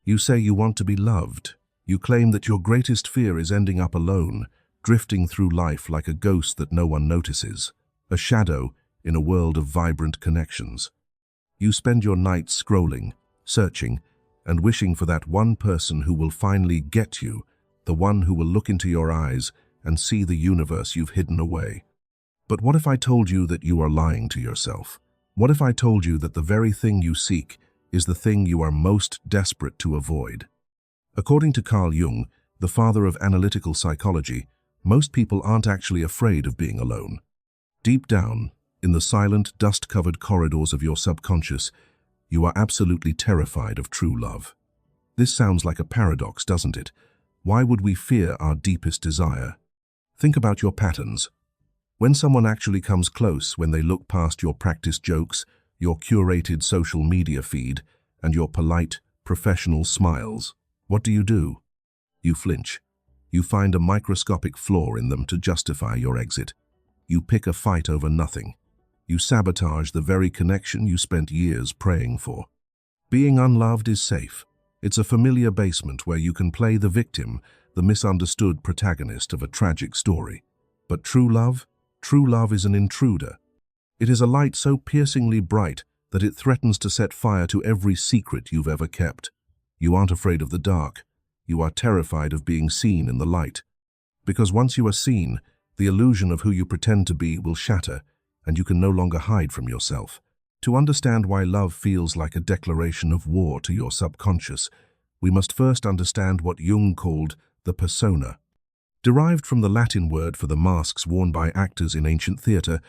You say you want to be loved. You claim that your greatest fear is ending up alone, drifting through life like a ghost that no one notices, a shadow in a world of vibrant connections. You spend your nights scrolling, searching, and wishing for that one person who will finally get you, the one who will look into your eyes and see the universe you've hidden away. But what if I told you that you are lying to yourself? What if I told you that the very thing you seek is the thing you are most desperate to avoid? According to Carl Jung, the father of analytical psychology, most people aren't actually afraid of being alone. Deep down, in the silent, dust-covered corridors of your subconscious, you are absolutely terrified of true love. This sounds like a paradox, doesn't it? Why would we fear our deepest desire? Think about your patterns. When someone actually comes close, when they look past your practiced jokes, your curated social media feed, and your polite, professional smiles, what do? You flinch. You find a microscopic flaw in them to justify your exit. You pick a fight over nothing. You sabotage the very connection you spent years praying for. Being unloved is safe. It's a familiar basement where you can play the victim, the misunderstood protagonist of a tragic story. But true love is an intruder. It is a light so piercingly bright that it threatens to set fire to every secret you've ever kept. You aren't afraid of the dark. You are terrified of being seen in the light. Because once you are seen, the illusion of who you pretend to be will shatter, and you can no longer hide from yourself. To understand why love feels like a declaration of war to your subconscious, we must first understand what Jung called the persona. Derived from the Latin word for the masks worn by actors in ancient theatre,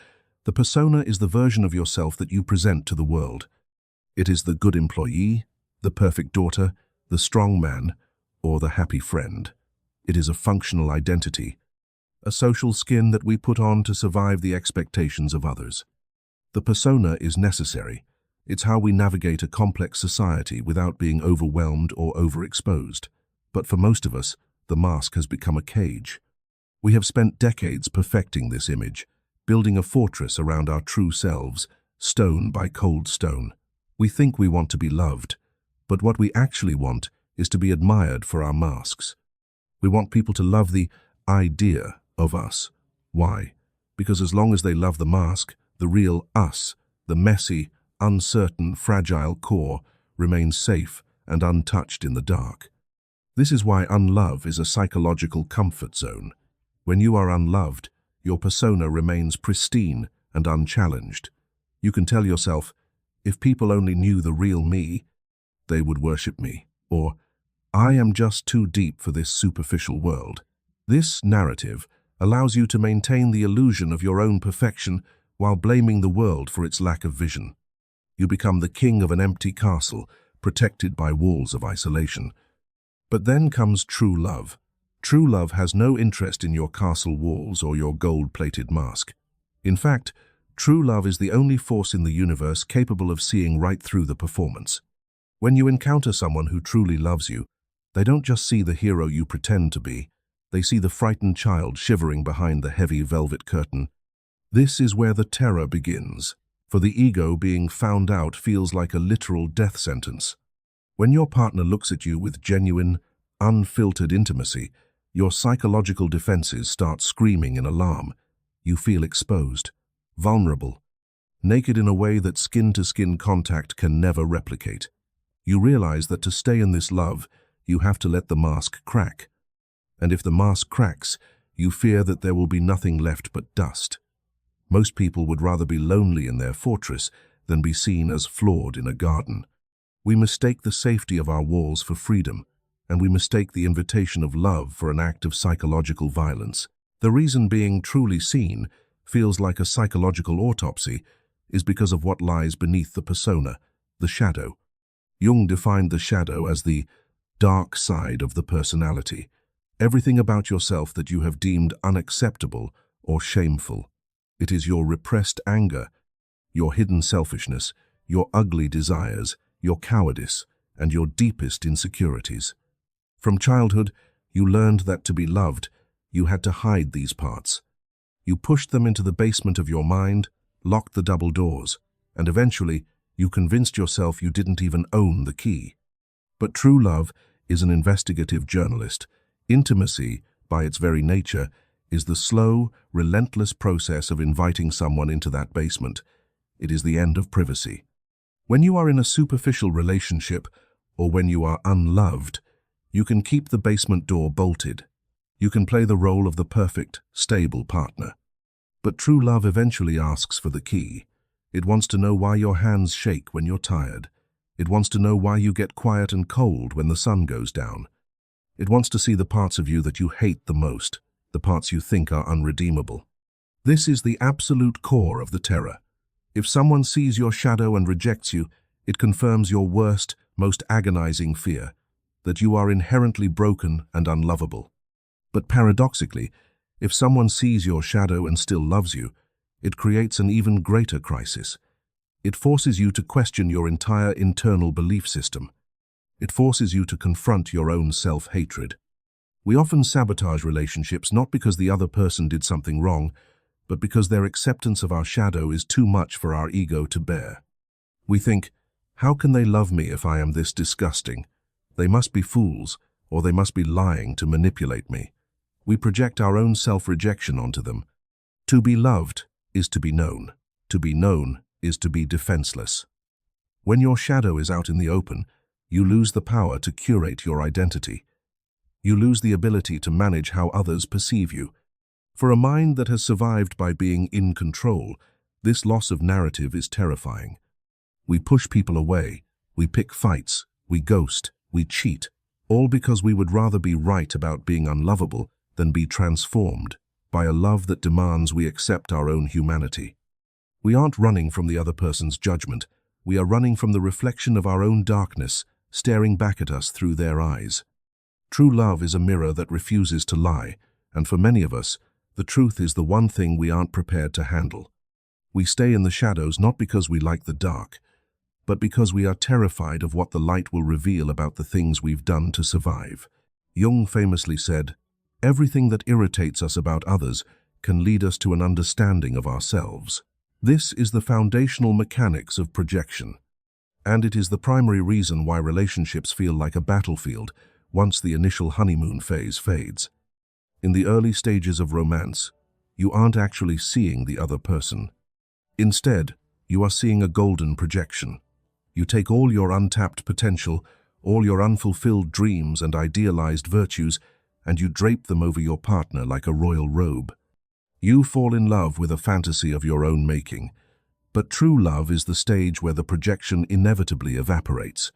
the persona is the version of yourself that you present to the world. It is the good employee, the perfect daughter, the strong man, or the happy friend. It is a functional identity, a social skin that we put on to survive the expectations of others. The persona is necessary. It's how we navigate a complex society without being overwhelmed or overexposed. But for most of us, the mask has become a cage. We have spent decades perfecting this image, building a fortress around our true selves, stone by cold stone. We think we want to be loved, but what we actually want is to be admired for our masks. We want people to love the idea of us. Why? Because as long as they love the mask, the real us, the messy, uncertain, fragile core, remains safe and untouched in the dark. This is why unlove is a psychological comfort zone. When you are unloved, your persona remains pristine and unchallenged. You can tell yourself, if people only knew the real me, they would worship me. Or, I am just too deep for this superficial world. This narrative allows you to maintain the illusion of your own perfection while blaming the world for its lack of vision. You become the king of an empty castle, protected by walls of isolation. But then comes true love. True love has no interest in your castle walls or your gold-plated mask. In fact, true love is the only force in the universe capable of seeing right through the performance. When you encounter someone who truly loves you, they don't just see the hero you pretend to be, they see the frightened child shivering behind the heavy velvet curtain. This is where the terror begins, for the ego being found out feels like a literal death sentence. When your partner looks at you with genuine, unfiltered intimacy, your psychological defenses start screaming in alarm. You feel exposed, vulnerable, naked in a way that skin-to-skin contact can never replicate. You realize that to stay in this love, you have to let the mask crack. And if the mask cracks, you fear that there will be nothing left but dust. Most people would rather be lonely in their fortress than be seen as flawed in a garden. We mistake the safety of our walls for freedom, and we mistake the invitation of love for an act of psychological violence. The reason being truly seen feels like a psychological autopsy is because of what lies beneath the persona, the shadow. Jung defined the shadow as the dark side of the personality, everything about yourself that you have deemed unacceptable or shameful. It is your repressed anger, your hidden selfishness, your ugly desires, your cowardice, and your deepest insecurities. From childhood, you learned that to be loved, you had to hide these parts. You pushed them into the basement of your mind, locked the double doors, and eventually, you convinced yourself you didn't even own the key. But true love is an investigative journalist. Intimacy, by its very nature, is the slow, relentless process of inviting someone into that basement. It is the end of privacy. When you are in a superficial relationship, or when you are unloved, you can keep the basement door bolted. You can play the role of the perfect, stable partner. But true love eventually asks for the key. It wants to know why your hands shake when you're tired. It wants to know why you get quiet and cold when the sun goes down. It wants to see the parts of you that you hate the most, the parts you think are unredeemable. This is the absolute core of the terror. If someone sees your shadow and rejects you, it confirms your worst, most agonizing fear, that you are inherently broken and unlovable. But paradoxically, if someone sees your shadow and still loves you, it creates an even greater crisis. It forces you to question your entire internal belief system. It forces you to confront your own self-hatred. We often sabotage relationships not because the other person did something wrong, but because their acceptance of our shadow is too much for our ego to bear. We think, how can they love me if I am this disgusting? They must be fools, or they must be lying to manipulate me. We project our own self-rejection onto them. To be loved is to be known. To be known is to be defenseless. When your shadow is out in the open, you lose the power to curate your identity. You lose the ability to manage how others perceive you. For a mind that has survived by being in control, this loss of narrative is terrifying. We push people away, we pick fights, we ghost, we cheat, all because we would rather be right about being unlovable than be transformed by a love that demands we accept our own humanity. We aren't running from the other person's judgment, we are running from the reflection of our own darkness, staring back at us through their eyes. True love is a mirror that refuses to lie, and for many of us, the truth is the one thing we aren't prepared to handle. We stay in the shadows not because we like the dark, but because we are terrified of what the light will reveal about the things we've done to survive. Jung famously said, "Everything that irritates us about others can lead us to an understanding of ourselves." This is the foundational mechanics of projection, and it is the primary reason why relationships feel like a battlefield once the initial honeymoon phase fades. In the early stages of romance, you aren't actually seeing the other person. Instead, you are seeing a golden projection. You take all your untapped potential, all your unfulfilled dreams and idealized virtues, and you drape them over your partner like a royal robe. You fall in love with a fantasy of your own making. But true love is the stage where the projection inevitably evaporates.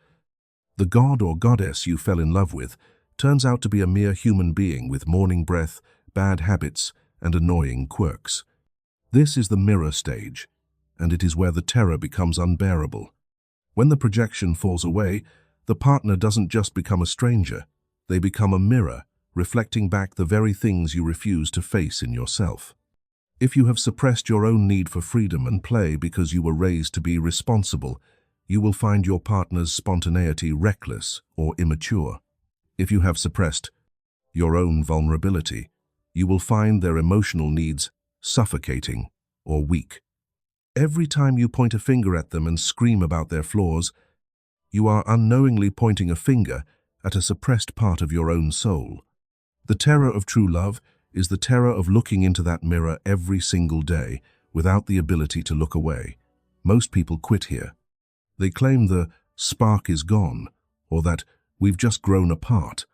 The god or goddess you fell in love with turns out to be a mere human being with morning breath, bad habits, and annoying quirks. This is the mirror stage, and it is where the terror becomes unbearable. When the projection falls away, the partner doesn't just become a stranger, they become a mirror, reflecting back the very things you refuse to face in yourself. If you have suppressed your own need for freedom and play because you were raised to be responsible, you will find your partner's spontaneity reckless or immature. If you have suppressed your own vulnerability, you will find their emotional needs suffocating or weak. Every time you point a finger at them and scream about their flaws, you are unknowingly pointing a finger at a suppressed part of your own soul. The terror of true love is the terror of looking into that mirror every single day without the ability to look away. Most people quit here. They claim the spark is gone, or that we've just grown apart.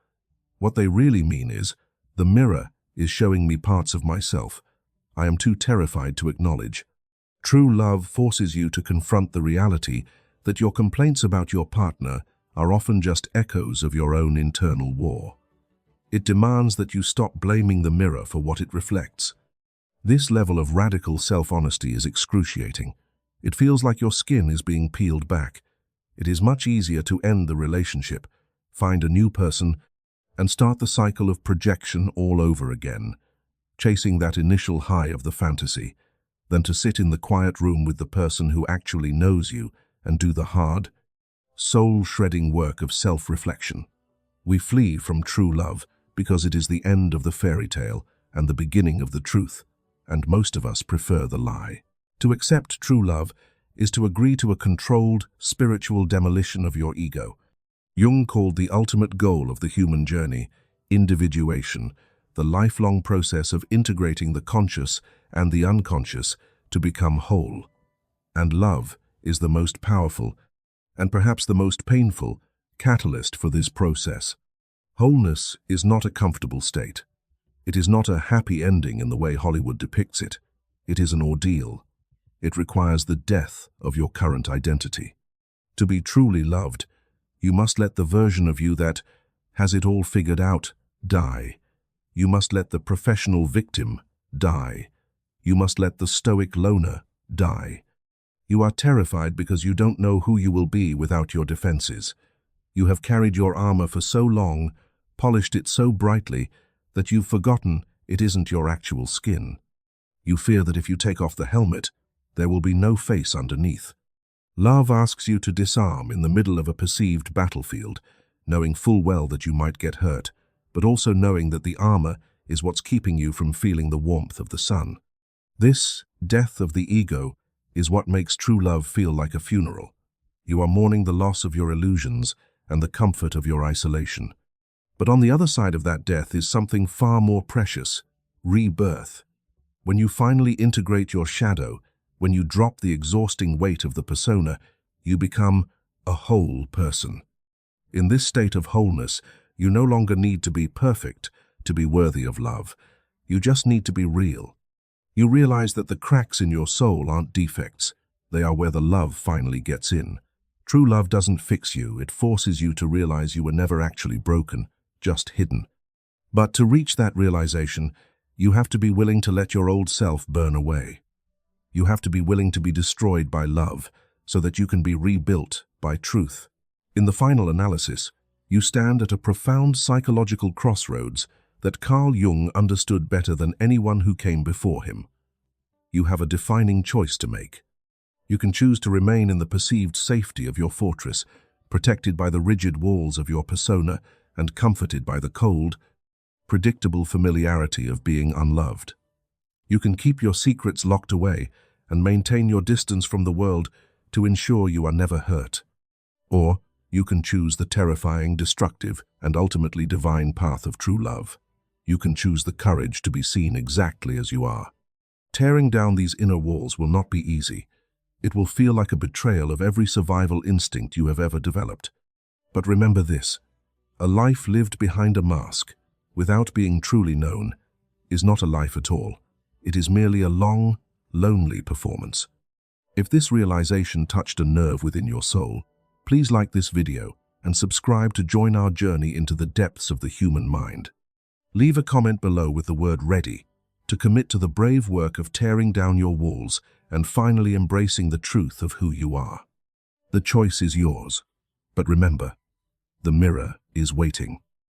What they really mean is, the mirror is showing me parts of myself I am too terrified to acknowledge. True love forces you to confront the reality that your complaints about your partner are often just echoes of your own internal war. It demands that you stop blaming the mirror for what it reflects. This level of radical self-honesty is excruciating. It feels like your skin is being peeled back. It is much easier to end the relationship, find a new person, and start the cycle of projection all over again, chasing that initial high of the fantasy, than to sit in the quiet room with the person who actually knows you and do the hard, soul-shredding work of self-reflection. We flee from true love because it is the end of the fairy tale and the beginning of the truth, and most of us prefer the lie. To accept true love is to agree to a controlled, spiritual demolition of your ego. Jung called the ultimate goal of the human journey individuation, the lifelong process of integrating the conscious and the unconscious to become whole. And love is the most powerful, and perhaps the most painful, catalyst for this process. Wholeness is not a comfortable state. It is not a happy ending in the way Hollywood depicts it. It is an ordeal. It requires the death of your current identity. To be truly loved, you must let the version of you that has it all figured out die. You must let the professional victim die. You must let the stoic loner die. You are terrified because you don't know who you will be without your defenses. You have carried your armor for so long, polished it so brightly, that you've forgotten it isn't your actual skin. You fear that if you take off the helmet, there will be no face underneath. Love asks you to disarm in the middle of a perceived battlefield, knowing full well that you might get hurt, but also knowing that the armor is what's keeping you from feeling the warmth of the sun. This death of the ego is what makes true love feel like a funeral. You are mourning the loss of your illusions and the comfort of your isolation. But on the other side of that death is something far more precious: rebirth. When you finally integrate your shadow, when you drop the exhausting weight of the persona, you become a whole person. In this state of wholeness, you no longer need to be perfect to be worthy of love. You just need to be real. You realize that the cracks in your soul aren't defects. They are where the love finally gets in. True love doesn't fix you. It forces you to realize you were never actually broken, just hidden. But to reach that realization, you have to be willing to let your old self burn away. You have to be willing to be destroyed by love so that you can be rebuilt by truth. In the final analysis, you stand at a profound psychological crossroads that Carl Jung understood better than anyone who came before him. You have a defining choice to make. You can choose to remain in the perceived safety of your fortress, protected by the rigid walls of your persona and comforted by the cold, predictable familiarity of being unloved. You can keep your secrets locked away and maintain your distance from the world to ensure you are never hurt. Or you can choose the terrifying, destructive, and ultimately divine path of true love. You can choose the courage to be seen exactly as you are. Tearing down these inner walls will not be easy. It will feel like a betrayal of every survival instinct you have ever developed. But remember this: a life lived behind a mask, without being truly known, is not a life at all. It is merely a long, lonely performance. If this realization touched a nerve within your soul, please like this video and subscribe to join our journey into the depths of the human mind. Leave a comment below with the word "ready" to commit to the brave work of tearing down your walls and finally embracing the truth of who you are. The choice is yours, but remember, the mirror is waiting.